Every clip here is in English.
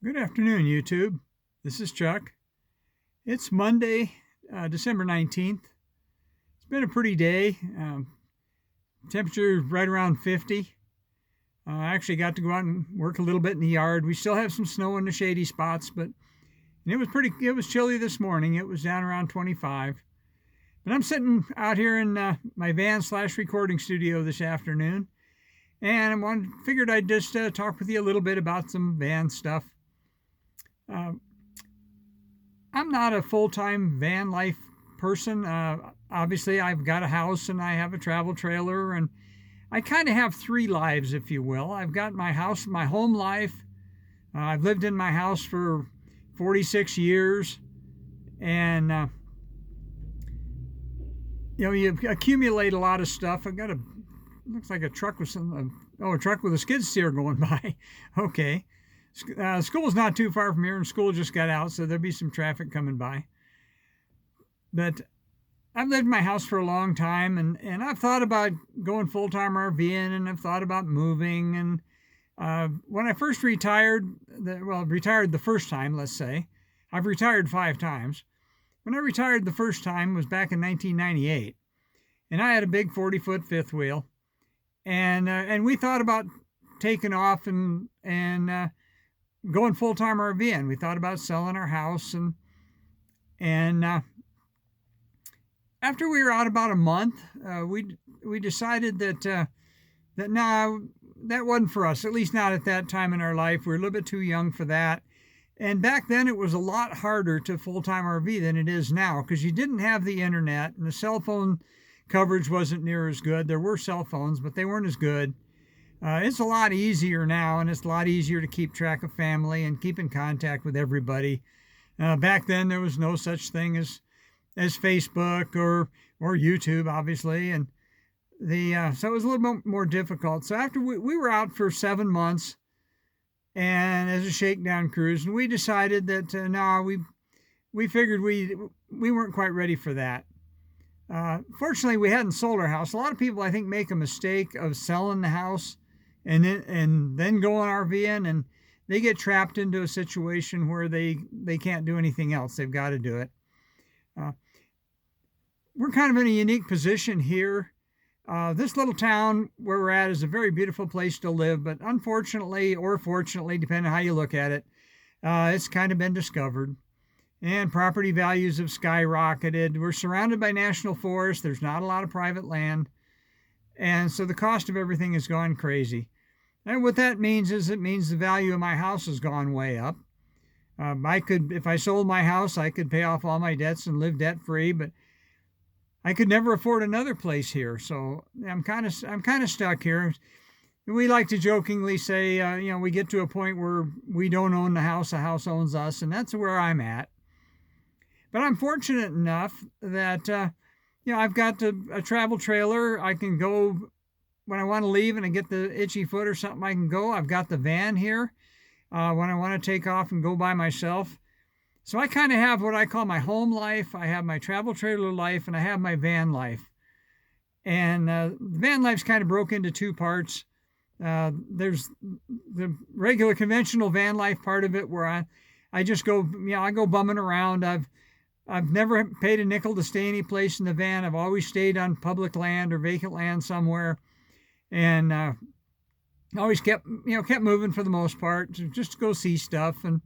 Good afternoon, YouTube. This is Chuck. It's Monday, December 19th. It's been a pretty day. Temperature right around 50. I actually got to go out and work a little bit in the yard. We still have some snow in the shady spots, but it was chilly this morning. It was down around 25. But I'm sitting out here in my van/recording studio this afternoon, and figured I'd just talk with you a little bit about some van stuff. Uh, I'm not a full-time van life person. Obviously, I've got a house and I have a travel trailer, and I kind of have three lives, if you will. I've got my house, my home life. I've lived in my house for 46 years, and you accumulate a lot of stuff. I've got looks like a truck with a truck with a skid steer going by. Okay. School's not too far from here, and school just got out, so there'll be some traffic coming by. But I've lived in my house for a long time, and I've thought about going full-time RVing, and I've thought about moving. And when I first retired the first time, let's say, I've retired 5 times. When I retired the first time was back in 1998, and I had a big 40-foot fifth wheel, and we thought about taking off and going full-time RVing. We thought about selling our house, and after we were out about a month, we decided that that wasn't for us. At least not at that time in our life. We were a little bit too young for that. And back then, it was a lot harder to full-time RV than it is now, because you didn't have the internet, and the cell phone coverage wasn't near as good. There were cell phones, but they weren't as good. It's a lot easier now, and it's a lot easier to keep track of family and keep in contact with everybody. Back then, there was no such thing as Facebook or YouTube, obviously, and so it was a little bit more difficult. So after we were out for 7 months, and as a shakedown cruise, and we decided that we figured we weren't quite ready for that. Fortunately, we hadn't sold our house. A lot of people, I think, make a mistake of selling the house and then going RVing, and they get trapped into a situation where they can't do anything else. They've got to do it. We're kind of in a unique position here. This little town where we're at is a very beautiful place to live, but unfortunately, or fortunately, depending on how you look at it, it's kind of been discovered. And property values have skyrocketed. We're surrounded by national forests. There's not a lot of private land. And so the cost of everything has gone crazy. And what that means is it means the value of my house has gone way up. If I sold my house, I could pay off all my debts and live debt free, but I could never afford another place here. So I'm kind of stuck here. We like to jokingly say, we get to a point where we don't own the house owns us, and that's where I'm at. But I'm fortunate enough that I've got a travel trailer. I can go when I want to leave and I get the itchy foot or something. I can go. I've got the van here when I want to take off and go by myself. So I kind of have what I call my home life. I have my travel trailer life, and I have my van life. And the van life's kind of broke into 2 parts. There's the regular conventional van life part of it, where I just go, I go bumming around. I've never paid a nickel to stay any place in the van. I've always stayed on public land or vacant land somewhere, and always kept moving for the most part, just to go see stuff. And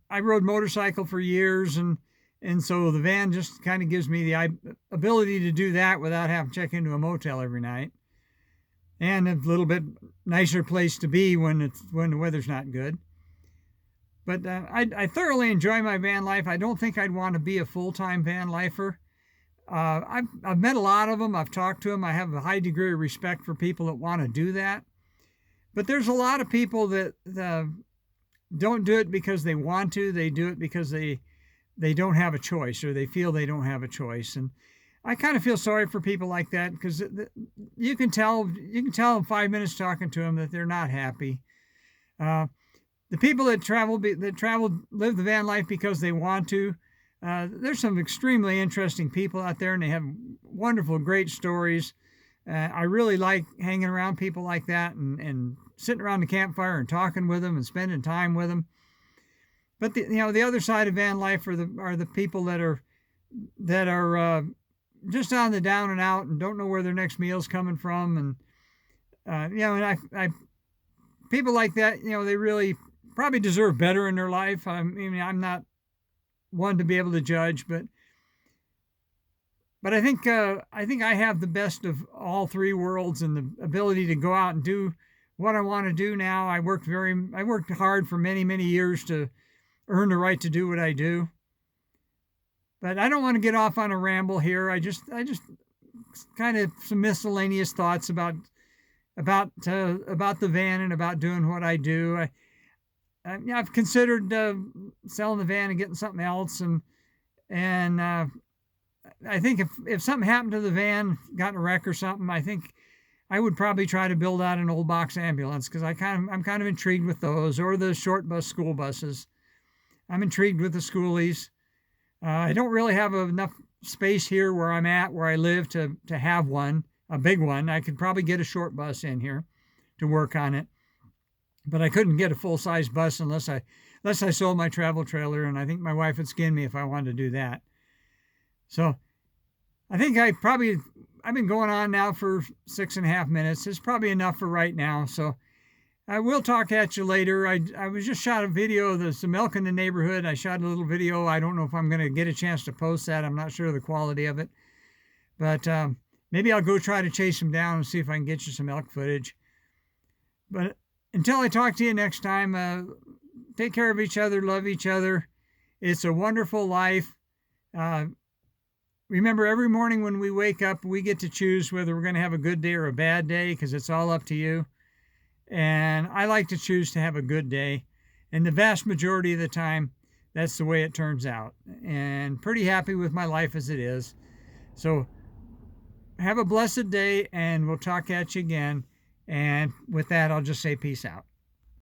I rode motorcycle for years, and so the van just kind of gives me the ability to do that without having to check into a motel every night, and a little bit nicer place to be when the weather's not good. But I thoroughly enjoy my van life. I don't think I'd want to be a full-time van lifer. I've met a lot of them. I've talked to them. I have a high degree of respect for people that want to do that. But there's a lot of people that don't do it because they want to. They do it because they don't have a choice, or they feel they don't have a choice. And I kind of feel sorry for people like that, because you can tell in 5 minutes talking to them that they're not happy. The people that live the van life because they want to. There's some extremely interesting people out there, and they have wonderful, great stories. I really like hanging around people like that and sitting around the campfire and talking with them and spending time with them. But the other side of van life are the people that are just on the down and out and don't know where their next meal's coming from, and and I people like that, they really probably deserve better in their life. I mean, I'm not one to be able to judge, but I think I have the best of all three worlds and the ability to go out and do what I want to do now. I worked hard for many years to earn the right to do what I do. But I don't want to get off on a ramble here. I just kind of some miscellaneous thoughts about the van and about doing what I do. I've considered selling the van and getting something else, and I think if something happened to the van, got in a wreck or something, I think I would probably try to build out an old box ambulance, because I'm kind of intrigued with those, or the short bus school buses. I'm intrigued with the schoolies. I don't really have enough space here where I live to have a big one. I could probably get a short bus in here to work on it, but I couldn't get a full-size bus unless I sold my travel trailer, and I think my wife would skin me if I wanted to do that. So I think I've been going on now for 6.5 minutes. It's probably enough for right now. So I will talk at you later. I was just shot a video of some elk in the neighborhood. I shot a little video. I don't know if I'm going to get a chance to post that. I'm not sure of the quality of it. But maybe I'll go try to chase them down and see if I can get you some elk footage. But until I talk to you next time, take care of each other, love each other. It's a wonderful life. Remember, every morning when we wake up, we get to choose whether we're going to have a good day or a bad day, because it's all up to you. And I like to choose to have a good day. And the vast majority of the time, that's the way it turns out. And pretty happy with my life as it is. So have a blessed day, and we'll talk at you again. And with that, I'll just say peace out.